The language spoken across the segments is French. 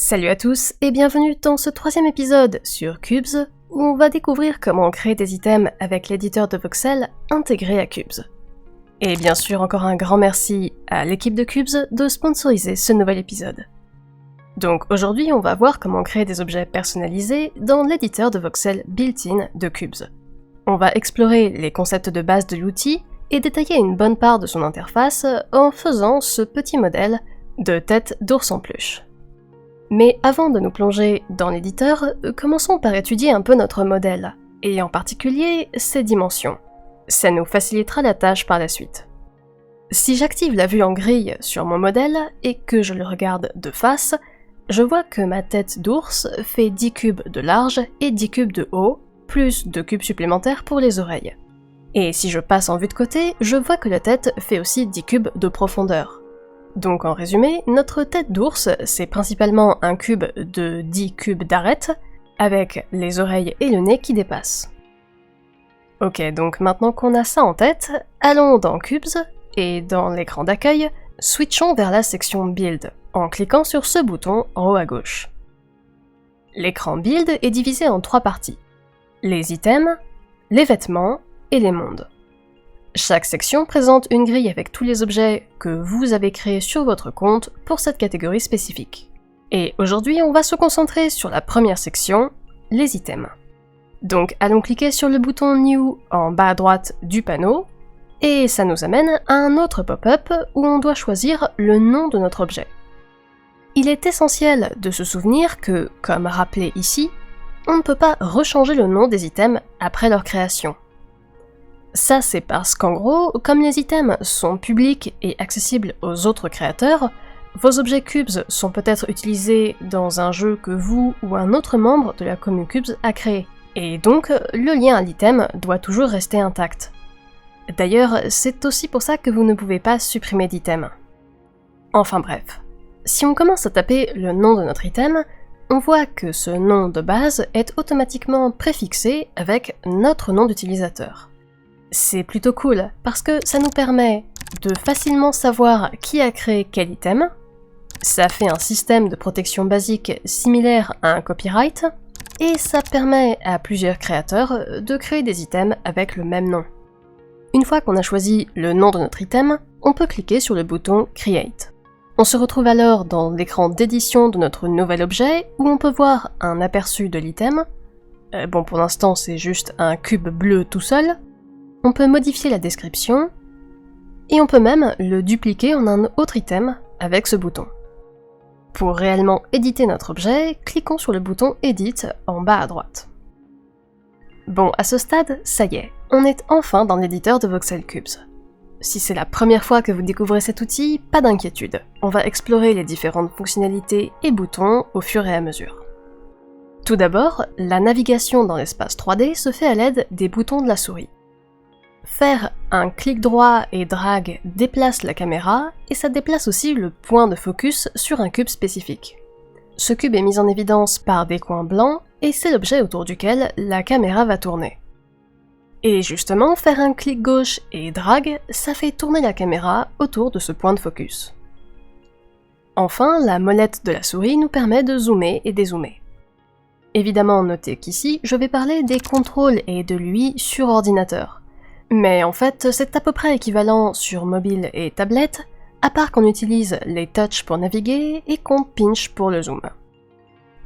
Salut à tous et bienvenue dans ce troisième épisode sur Cubes où on va découvrir comment créer des items avec l'éditeur de voxels intégré à Cubes. Et bien sûr encore un grand merci à l'équipe de Cubes de sponsoriser ce nouvel épisode. Donc aujourd'hui on va voir comment créer des objets personnalisés dans l'éditeur de voxels built-in de Cubes. On va explorer les concepts de base de l'outil et détailler une bonne part de son interface en faisant ce petit modèle de tête d'ours en peluche. Mais avant de nous plonger dans l'éditeur, commençons par étudier un peu notre modèle, et en particulier ses dimensions. Ça nous facilitera la tâche par la suite. Si j'active la vue en grille sur mon modèle et que je le regarde de face, je vois que ma tête d'ours fait 10 cubes de large et 10 cubes de haut, plus 2 cubes supplémentaires pour les oreilles. Et si je passe en vue de côté, je vois que la tête fait aussi 10 cubes de profondeur. Donc en résumé, notre tête d'ours, c'est principalement un cube de 10 cubes d'arête, avec les oreilles et le nez qui dépassent. Ok, donc maintenant qu'on a ça en tête, allons dans Cubes, et dans l'écran d'accueil, switchons vers la section Build, en cliquant sur ce bouton en haut à gauche. L'écran Build est divisé en 3 parties. Les items, les vêtements et les mondes. Chaque section présente une grille avec tous les objets que vous avez créés sur votre compte pour cette catégorie spécifique. Et aujourd'hui, on va se concentrer sur la première section, les items. Donc allons cliquer sur le bouton New en bas à droite du panneau, et ça nous amène à un autre pop-up où on doit choisir le nom de notre objet. Il est essentiel de se souvenir que, comme rappelé ici, on ne peut pas rechanger le nom des items après leur création. Ça c'est parce qu'en gros, comme les items sont publics et accessibles aux autres créateurs, vos objets Cubes sont peut-être utilisés dans un jeu que vous ou un autre membre de la commune Cubes a créé, et donc le lien à l'item doit toujours rester intact. D'ailleurs, c'est aussi pour ça que vous ne pouvez pas supprimer d'item. Enfin bref, si on commence à taper le nom de notre item, on voit que ce nom de base est automatiquement préfixé avec notre nom d'utilisateur. C'est plutôt cool, parce que ça nous permet de facilement savoir qui a créé quel item, ça fait un système de protection basique similaire à un copyright, et ça permet à plusieurs créateurs de créer des items avec le même nom. Une fois qu'on a choisi le nom de notre item, on peut cliquer sur le bouton Create. On se retrouve alors dans l'écran d'édition de notre nouvel objet, où on peut voir un aperçu de l'item. Bon, pour l'instant c'est juste un cube bleu tout seul. On peut modifier la description, et on peut même le dupliquer en un autre item avec ce bouton. Pour réellement éditer notre objet, cliquons sur le bouton Edit en bas à droite. Bon, à ce stade, ça y est, on est enfin dans l'éditeur de Voxel Cubes. Si c'est la première fois que vous découvrez cet outil, pas d'inquiétude, on va explorer les différentes fonctionnalités et boutons au fur et à mesure. Tout d'abord, la navigation dans l'espace 3D se fait à l'aide des boutons de la souris. Faire un clic droit et drag déplace la caméra, et ça déplace aussi le point de focus sur un cube spécifique. Ce cube est mis en évidence par des coins blancs, et c'est l'objet autour duquel la caméra va tourner. Et justement, faire un clic gauche et drag, ça fait tourner la caméra autour de ce point de focus. Enfin, la molette de la souris nous permet de zoomer et dézoomer. Évidemment, notez qu'ici, je vais parler des contrôles et de l'UI sur ordinateur. Mais en fait, c'est à peu près équivalent sur mobile et tablette, à part qu'on utilise les touches pour naviguer et qu'on pinch pour le zoom.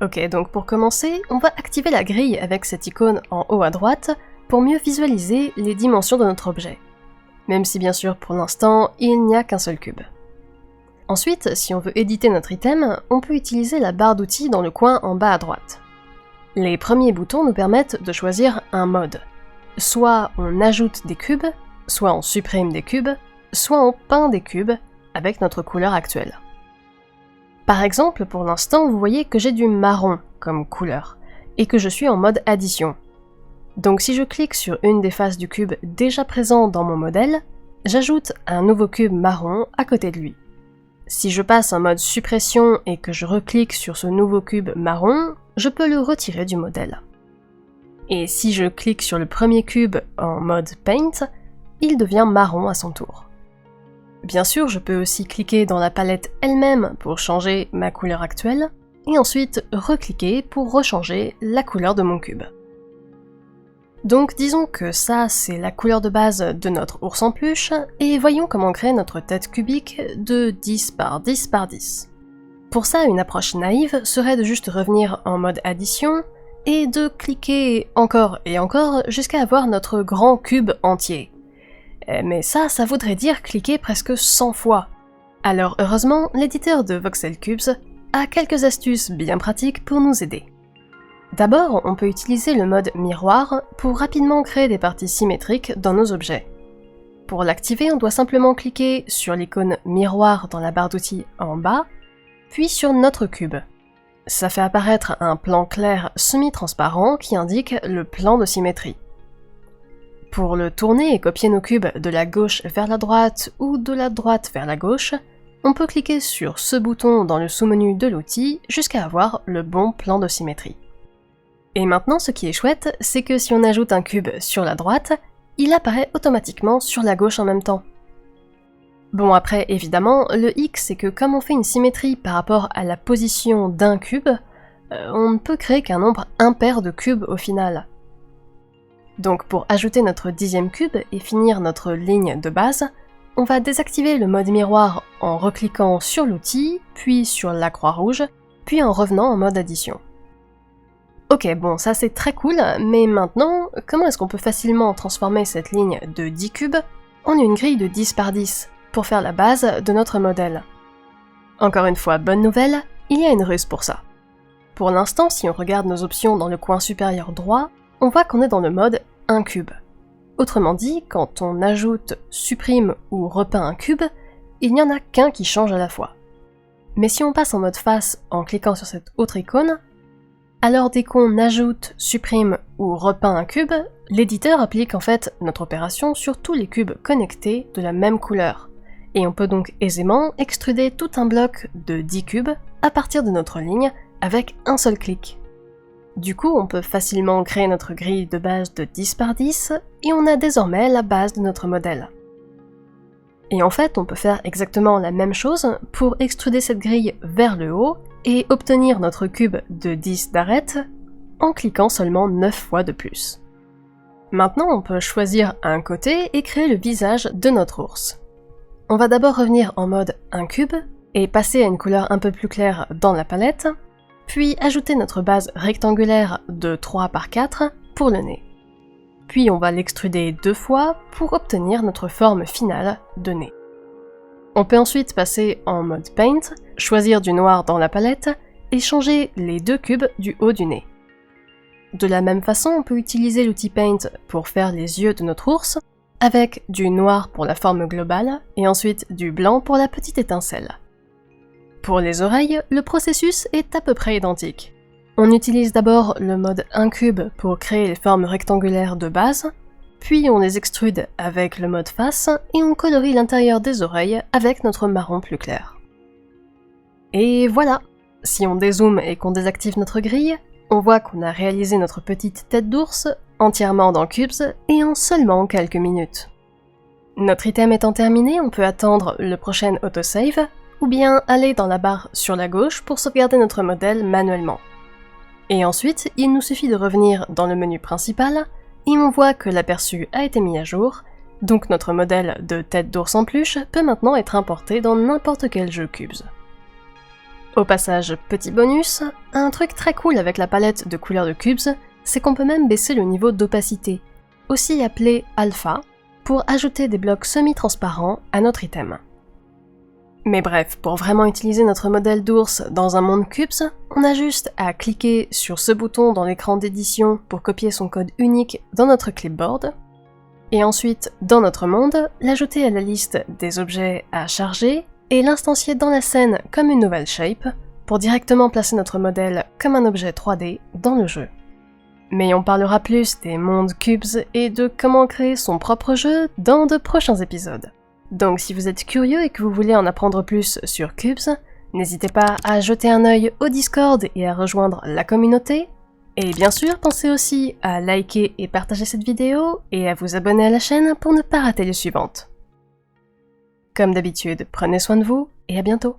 Ok, donc pour commencer, on va activer la grille avec cette icône en haut à droite pour mieux visualiser les dimensions de notre objet. Même si bien sûr pour l'instant, il n'y a qu'un seul cube. Ensuite, si on veut éditer notre item, on peut utiliser la barre d'outils dans le coin en bas à droite. Les premiers boutons nous permettent de choisir un mode. Soit on ajoute des cubes, soit on supprime des cubes, soit on peint des cubes avec notre couleur actuelle. Par exemple, pour l'instant, vous voyez que j'ai du marron comme couleur, et que je suis en mode addition. Donc si je clique sur une des faces du cube déjà présent dans mon modèle, j'ajoute un nouveau cube marron à côté de lui. Si je passe en mode suppression et que je reclique sur ce nouveau cube marron, je peux le retirer du modèle. Et si je clique sur le premier cube en mode Paint, il devient marron à son tour. Bien sûr, je peux aussi cliquer dans la palette elle-même pour changer ma couleur actuelle, et ensuite recliquer pour rechanger la couleur de mon cube. Donc disons que ça, c'est la couleur de base de notre ours en peluche, et voyons comment créer notre tête cubique de 10 par 10 par 10. Pour ça, une approche naïve serait de juste revenir en mode addition, et de cliquer encore et encore jusqu'à avoir notre grand cube entier. Mais ça voudrait dire cliquer presque 100 fois. Alors heureusement, l'éditeur de Voxel Cubes a quelques astuces bien pratiques pour nous aider. D'abord, on peut utiliser le mode miroir pour rapidement créer des parties symétriques dans nos objets. Pour l'activer, on doit simplement cliquer sur l'icône miroir dans la barre d'outils en bas, puis sur notre cube. Ça fait apparaître un plan clair semi-transparent qui indique le plan de symétrie. Pour le tourner et copier nos cubes de la gauche vers la droite ou de la droite vers la gauche, on peut cliquer sur ce bouton dans le sous-menu de l'outil jusqu'à avoir le bon plan de symétrie. Et maintenant, ce qui est chouette, c'est que si on ajoute un cube sur la droite, il apparaît automatiquement sur la gauche en même temps. Bon après, évidemment, le hic c'est que comme on fait une symétrie par rapport à la position d'un cube, on ne peut créer qu'un nombre impair de cubes au final. Donc pour ajouter notre 10e cube et finir notre ligne de base, on va désactiver le mode miroir en recliquant sur l'outil, puis sur la croix rouge, puis en revenant en mode addition. Ok, bon, ça c'est très cool, mais maintenant, comment est-ce qu'on peut facilement transformer cette ligne de 10 cubes en une grille de 10 par 10 pour faire la base de notre modèle? Encore une fois, bonne nouvelle, il y a une ruse pour ça. Pour l'instant, si on regarde nos options dans le coin supérieur droit, on voit qu'on est dans le mode 1 cube. Autrement dit, quand on ajoute, supprime ou repeint un cube, il n'y en a qu'un qui change à la fois. Mais si on passe en mode face en cliquant sur cette autre icône, alors dès qu'on ajoute, supprime ou repeint un cube, l'éditeur applique en fait notre opération sur tous les cubes connectés de la même couleur. Et on peut donc aisément extruder tout un bloc de 10 cubes à partir de notre ligne avec un seul clic. Du coup, on peut facilement créer notre grille de base de 10 par 10 et on a désormais la base de notre modèle. Et en fait, on peut faire exactement la même chose pour extruder cette grille vers le haut et obtenir notre cube de 10 d'arête en cliquant seulement 9 fois de plus. Maintenant, on peut choisir un côté et créer le visage de notre ours. On va d'abord revenir en mode 1 cube et passer à une couleur un peu plus claire dans la palette, puis ajouter notre base rectangulaire de 3 par 4 pour le nez. Puis on va l'extruder 2 fois pour obtenir notre forme finale de nez. On peut ensuite passer en mode Paint, choisir du noir dans la palette et changer les 2 cubes du haut du nez. De la même façon, on peut utiliser l'outil Paint pour faire les yeux de notre ours, avec du noir pour la forme globale et ensuite du blanc pour la petite étincelle. Pour les oreilles, le processus est à peu près identique. On utilise d'abord le mode 1 cube pour créer les formes rectangulaires de base, puis on les extrude avec le mode face et on colorie l'intérieur des oreilles avec notre marron plus clair. Et voilà! Si on dézoome et qu'on désactive notre grille, on voit qu'on a réalisé notre petite tête d'ours entièrement dans Cubes et en seulement quelques minutes. Notre item étant terminé, on peut attendre le prochain autosave, ou bien aller dans la barre sur la gauche pour sauvegarder notre modèle manuellement. Et ensuite, il nous suffit de revenir dans le menu principal, et on voit que l'aperçu a été mis à jour, donc notre modèle de tête d'ours en peluche peut maintenant être importé dans n'importe quel jeu Cubes. Au passage, petit bonus, un truc très cool avec la palette de couleurs de Cubes, c'est qu'on peut même baisser le niveau d'opacité, aussi appelé alpha, pour ajouter des blocs semi-transparents à notre item. Mais bref, pour vraiment utiliser notre modèle d'ours dans un monde Cubes, on a juste à cliquer sur ce bouton dans l'écran d'édition pour copier son code unique dans notre clipboard, et ensuite, dans notre monde, l'ajouter à la liste des objets à charger et l'instancier dans la scène comme une nouvelle shape pour directement placer notre modèle comme un objet 3D dans le jeu. Mais on parlera plus des mondes Cubes et de comment créer son propre jeu dans de prochains épisodes. Donc si vous êtes curieux et que vous voulez en apprendre plus sur Cubes, n'hésitez pas à jeter un œil au Discord et à rejoindre la communauté. Et bien sûr, pensez aussi à liker et partager cette vidéo et à vous abonner à la chaîne pour ne pas rater les suivantes. Comme d'habitude, prenez soin de vous et à bientôt.